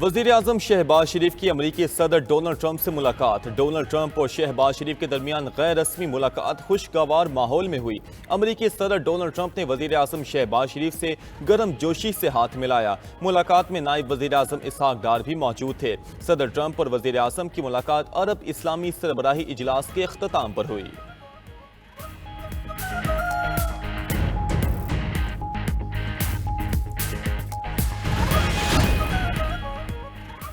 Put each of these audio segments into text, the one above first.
वज़ीर आज़म शहबाज शरीफ की अमरीकी सदर डोनाल्ड ट्रंप से मुलाकात। डोनाल्ड ट्रंप और शहबाज शरीफ के दरमियान गैर रस्मी मुलाकात खुशगवार माहौल में हुई। अमरीकी सदर डोनाल्ड ट्रंप ने वज़ीर आज़म शहबाज शरीफ से गर्म जोशी से हाथ मिलाया। मुलाकात में नायब वज़ीर आज़म इसहाक डार भी मौजूद थे। सदर ट्रंप और वज़ीर आज़म की मुलाकात अरब इस्लामी सरबराही इजलास के इख्तिताम पर हुई।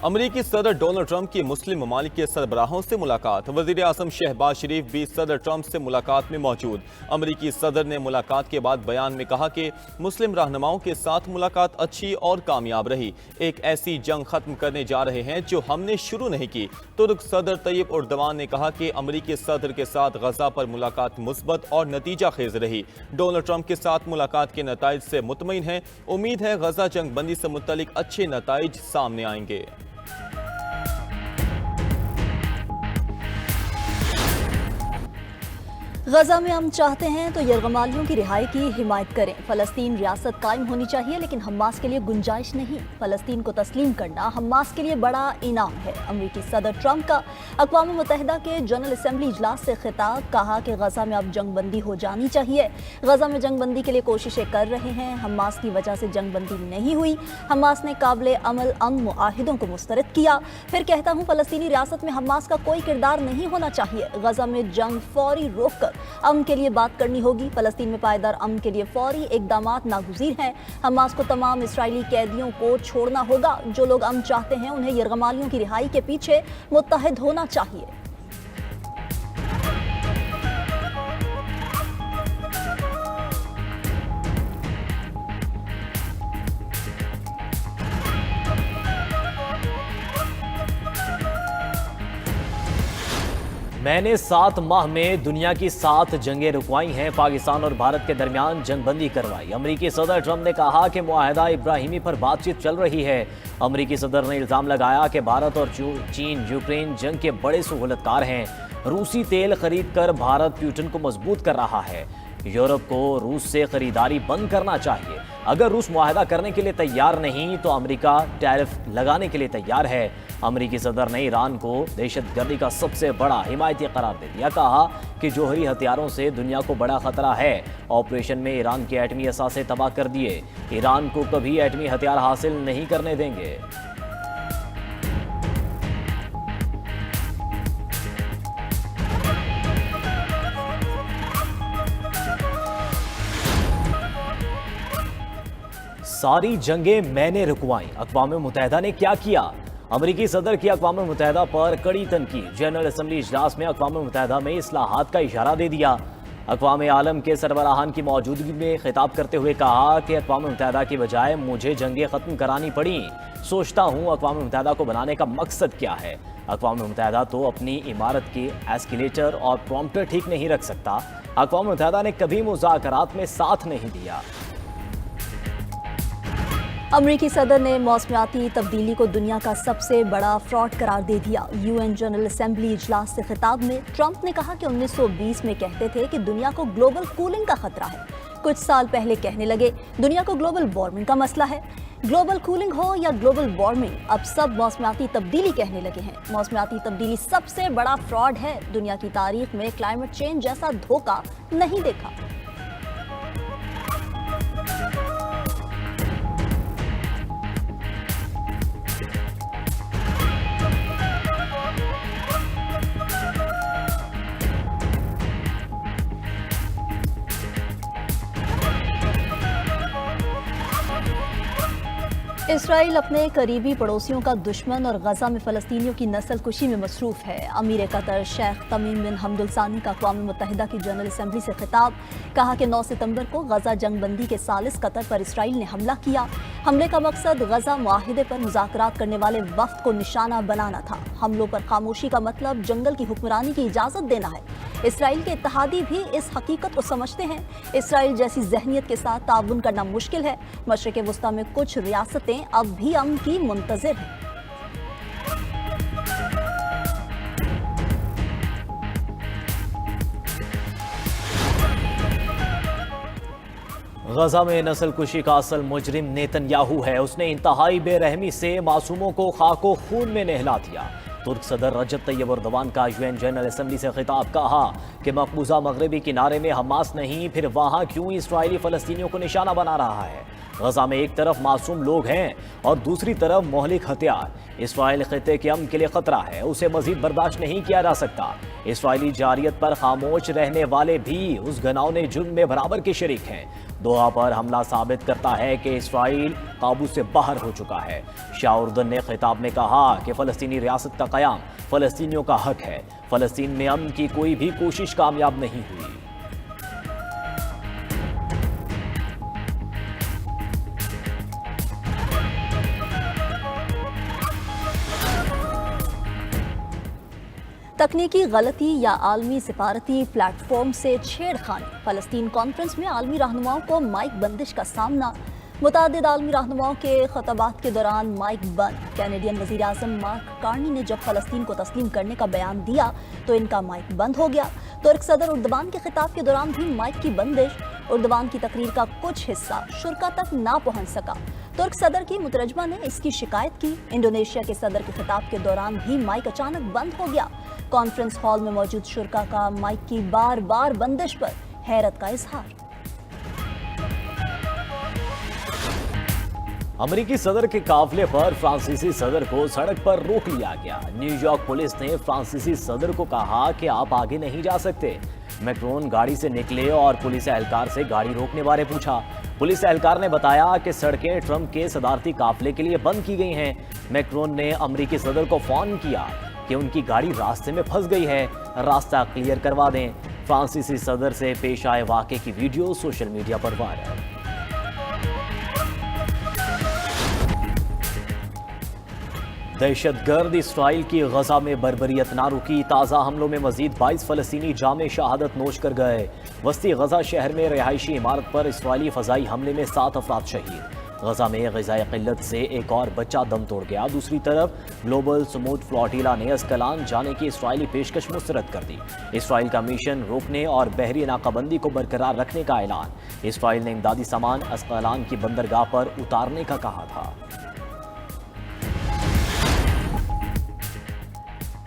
अमरीकी सदर डोनाल्ड ट्रंप की मुस्लिम ममालिक के सरबराहों से मुलाकात। वज़ीर आज़म शहबाज शरीफ भी सदर ट्रंप से मुलाकात में मौजूद। अमरीकी सदर ने मुलाकात के बाद बयान में कहा कि मुस्लिम रहनुमाओं के साथ मुलाकात अच्छी और कामयाब रही। एक ऐसी जंग खत्म करने जा रहे हैं जो हमने शुरू नहीं की। तुर्क सदर तैयब उर्दवान ने कहा कि अमरीकी सदर के साथ गजा पर मुलाकात मुस्बत और नतीजा खेज रही। डोनाल्ड ट्रंप के साथ मुलाकात के नताइज से मुतमईन हैं। उम्मीद है गजा जंग बंदी से मुतल्लिक अच्छे नताइज सामने आएंगे। गजा में हम चाहते हैं तो यरगमालियों की रिहाई की हिमायत करें। फलस्तीन रियासत कायम होनी चाहिए लेकिन हमास के लिए गुंजाइश नहीं। फलस्तीन को तस्लीम करना हमास के लिए बड़ा इनाम है। अमरीकी सदर ट्रंप का अक़वाम मुत्तहिदा के जनरल असम्बली इजलास से खिताब। कहा कि गजा में अब जंग बंदी हो जानी चाहिए। गजा में जंग बंदी के लिए कोशिशें कर रहे हैं। हमास की वजह से जंग बंदी नहीं हुई। हमास ने काबिल अमल अमन मुआहिदों को मुस्तरद किया। फिर कहता हूँ फलस्तीनी रियासत में हमास का कोई किरदार नहीं होना चाहिए। गजा में जंग फौरी रोक कर अमन के लिए बात करनी होगी। फलस्तीन में पायदार अमन के लिए फौरी इक़दामात नागुज़ीर हैं। हमास को तमाम इसराइली कैदियों को छोड़ना होगा। जो लोग अमन चाहते हैं उन्हें यरगमालियों की रिहाई के पीछे मुत्तहिद होना चाहिए। मैंने 7 माह में दुनिया की 7 जंगें रुकवाई हैं। पाकिस्तान और भारत के दरमियान जंगबंदी करवाई। अमरीकी सदर ट्रंप ने कहा कि मुआहिदा इब्राहिमी पर बातचीत चल रही है। अमरीकी सदर ने इल्ज़ाम लगाया कि भारत और चीन यूक्रेन जंग के बड़े सहूलतकार हैं। रूसी तेल खरीद कर भारत पुतिन को मजबूत कर रहा है। यूरोप को रूस से खरीदारी बंद करना चाहिए। अगर रूस मुआहिदा करने के लिए तैयार नहीं तो अमेरिका टैरिफ लगाने के लिए तैयार है। अमरीकी सदर ने ईरान को दहशतगर्दी का सबसे बड़ा हिमायती करार दे दिया। कहा कि जौहरी हथियारों से दुनिया को बड़ा खतरा है। ऑपरेशन में ईरान के एटमी असासे तबाह कर दिए। ईरान को कभी एटमी हथियार हासिल नहीं करने देंगे। सारी जंगें मैंने रुकवाई। अक़वाम मुत्तहिदा ने क्या किया? अमरीकी सदर की अक़वाम मुत्तहिदा पर कड़ी तनकीद। जनरल असम्बली इजलास में अक़वाम मुत्तहिदा में इस्लाहात का इशारा दे दिया। अक़वाम आलम के सरबराहान की मौजूदगी में खिताब करते हुए कहा कि अक़वाम मुत्तहिदा की बजाय मुझे जंगें ख़त्म करानी पड़ी। सोचता हूँ अक़वाम मुत्तहिदा को बनाने का मकसद क्या है। अक़वाम मुत्तहिदा तो अपनी इमारत के एस्केलेटर और प्रॉम्प्टर ठीक नहीं रख सकता। अक़वाम मुत्तहिदा ने कभी मुज़ाकरात में साथ नहीं दिया। अमरीकी सदर ने मौसमियाती तब्दीली को दुनिया का सबसे बड़ा फ्रॉड करार दे दिया। यूएन जनरल असम्बली इजलास से खिताब में ट्रंप ने कहा कि 1920 में कहते थे कि दुनिया को ग्लोबल कूलिंग का खतरा है। कुछ साल पहले कहने लगे दुनिया को ग्लोबल वार्मिंग का मसला है। ग्लोबल कूलिंग हो या ग्लोबल वार्मिंग, अब सब मौसमियाती तब्दीली कहने लगे हैं। मौसमियाती तब्दीली सबसे बड़ा फ्रॉड है। दुनिया की तारीख में क्लाइमेट चेंज जैसा धोखा नहीं देखा। इसराइल अपने करीबी पड़ोसियों का दुश्मन और गजा में फ़लस्तीनियों की नस्ल कुशी में मसरूफ़ है। अमीर कतर शेख तमीम बिन हमदुल सानी का अक़वाम मुत्तहिदा की जनरल असम्बली से खिताब। कहा कि 9 सितंबर को गजा जंग बंदी के सालिस कतर पर इसराइल ने हमला किया। हमले का मकसद गजा मुआहिदे पर मुज़ाकरात करने वाले वफ़द को निशाना बनाना था। हमलों पर खामोशी का मतलब जंगल की हुक्मरानी की इजाज़त देना है। इसराइल के इत्तेहादी भी इस हकीकत को समझते हैं। इसराइल जैसी जहनीत के साथ ताउन करना मुश्किल है। मशरिक़ वस्ता में कुछ रियासतें अब भी अमन की मुंतज़िर हैं। غزہ میں نسل کشی کا اصل مجرم نیتن یاہو ہے. اس نے انتہائی بے رحمی سے معصوموں کو خاک و خون میں نہلا دیا. ترک صدر رجب طیب اردوان کا UN جنرل اسمبلی سے خطاب. کہا کہ مقبوضہ مغربی کنارے میں حماس نہیں، پھر وہاں کیوں اسرائیلی فلسطینیوں کو نشانہ بنا رہا ہے؟ غزہ میں ایک طرف معصوم لوگ ہیں اور دوسری طرف مہلک ہتھیار. اسرائیل خطے کے امن کے لیے خطرہ ہے، اسے مزید برداشت نہیں کیا جا سکتا. اسرائیلی جارحیت پر خاموش رہنے والے بھی اس گھناؤنے جرم میں برابر کے شریک ہیں. دوحہ پر حملہ ثابت کرتا ہے کہ اسرائیل قابو سے باہر ہو چکا ہے. شاہ اردن نے خطاب میں کہا کہ فلسطینی ریاست کا قیام فلسطینیوں کا حق ہے. فلسطین میں امن کی کوئی بھی کوشش کامیاب نہیں ہوئی. تکنیکی غلطی یا عالمی سفارتی پلیٹ فارم سے چھیڑ خانی. فلسطین کانفرنس میں عالمی رہنماؤں کو مائک بندش کا سامنا. متعدد عالمی رہنماؤں کے خطابات کے دوران مائک بند. کینیڈین وزیر اعظم مارک کارنی نے جب فلسطین کو تسلیم کرنے کا بیان دیا تو ان کا مائک بند ہو گیا. ترک صدر اردوان کے خطاب کے دوران بھی مائک کی بندش. اردوان کی تقریر کا کچھ حصہ شرکا تک نہ پہنچ سکا. ترک صدر کی مترجمہ نے اس کی شکایت کی. انڈونیشیا کے صدر کے خطاب کے دوران بھی مائک اچانک بند ہو گیا. کانفرنس ہال میں موجود شرکا کا مائک کی بار بار بندش پر حیرت کا اظہار. امریکی صدر کے قافلے پر فرانسیسی صدر کو سڑک پر روک لیا گیا. نیو یارک پولیس نے فرانسیسی صدر کو کہا کہ آپ آگے نہیں جا سکتے. میکرون گاڑی سے نکلے اور پولیس اہلکار سے گاڑی روکنے بارے پوچھا. پولیس اہلکار نے بتایا کہ سڑکیں ٹرمپ کے صدارتی قافلے کے لیے بند کی گئی ہیں. میکرون نے امریکی صدر کو فون کیا کہ ان کی گاڑی راستے میں پھنس گئی ہے، راستہ کلیئر کروا دیں. فرانسیسی صدر سے پیش آئے واقعے کی ویڈیو سوشل میڈیا پر وائرل. دہشت گرد اسرائیل کی غزہ میں بربریت نہ رکی. تازہ حملوں میں مزید 22 فلسطینی جام شہادت نوش کر گئے. وسطی غزہ شہر میں رہائشی عمارت پر اسرائیلی فضائی حملے میں 7 افراد شہید. غزہ میں غذائی قلت سے ایک اور بچہ دم توڑ گیا. دوسری طرف گلوبل سموتھ فلاٹیلا نے اسکلان جانے کی اسرائیلی پیشکش مسترد کر دی. اسرائیل کا مشن روکنے اور بحری ناکہ بندی کو برقرار رکھنے کا اعلان. اسرائیل نے امدادی سامان اسکلان کی بندرگاہ پر اتارنے کا کہا تھا.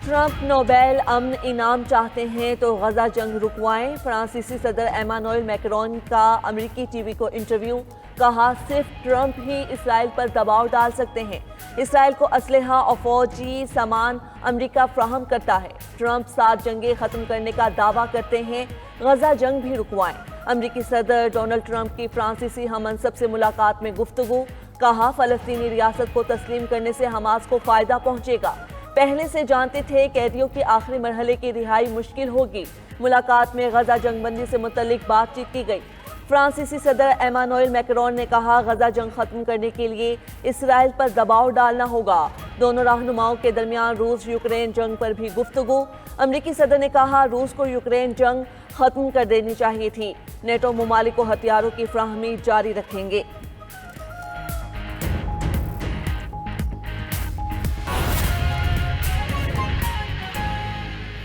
ٹرمپ نوبیل امن انعام چاہتے ہیں تو غزہ جنگ رکوائیں. فرانسیسی صدر ایمانوئل میکرون کا امریکی ٹی وی کو انٹرویو. کہا صرف ٹرمپ ہی اسرائیل پر دباؤ ڈال سکتے ہیں. اسرائیل کو اسلحہ اور فوجی سامان امریکہ فراہم کرتا ہے. ٹرمپ 7 جنگیں ختم کرنے کا دعویٰ کرتے ہیں. غزہ جنگ بھی رکوائیں. امریکی صدر ڈونلڈ ٹرمپ کی فرانسیسی ہم منصب سے ملاقات میں گفتگو. کہا فلسطینی ریاست کو تسلیم کرنے سے حماس کو فائدہ پہنچے گا. پہلے سے جانتے تھے قیدیوں کی آخری مرحلے کی رہائی مشکل ہوگی. ملاقات میں غزہ جنگ بندی سے متعلق بات چیت کی گئی. فرانسیسی صدر ایمانوئل میکرون نے کہا غزہ جنگ ختم کرنے کے لیے اسرائیل پر دباؤ ڈالنا ہوگا. دونوں رہنماؤں کے درمیان روس یوکرین جنگ پر بھی گفتگو. امریکی صدر نے کہا روس کو یوکرین جنگ ختم کر دینی چاہیے تھی. نیٹو ممالک کو ہتھیاروں کی فراہمی جاری رکھیں گے.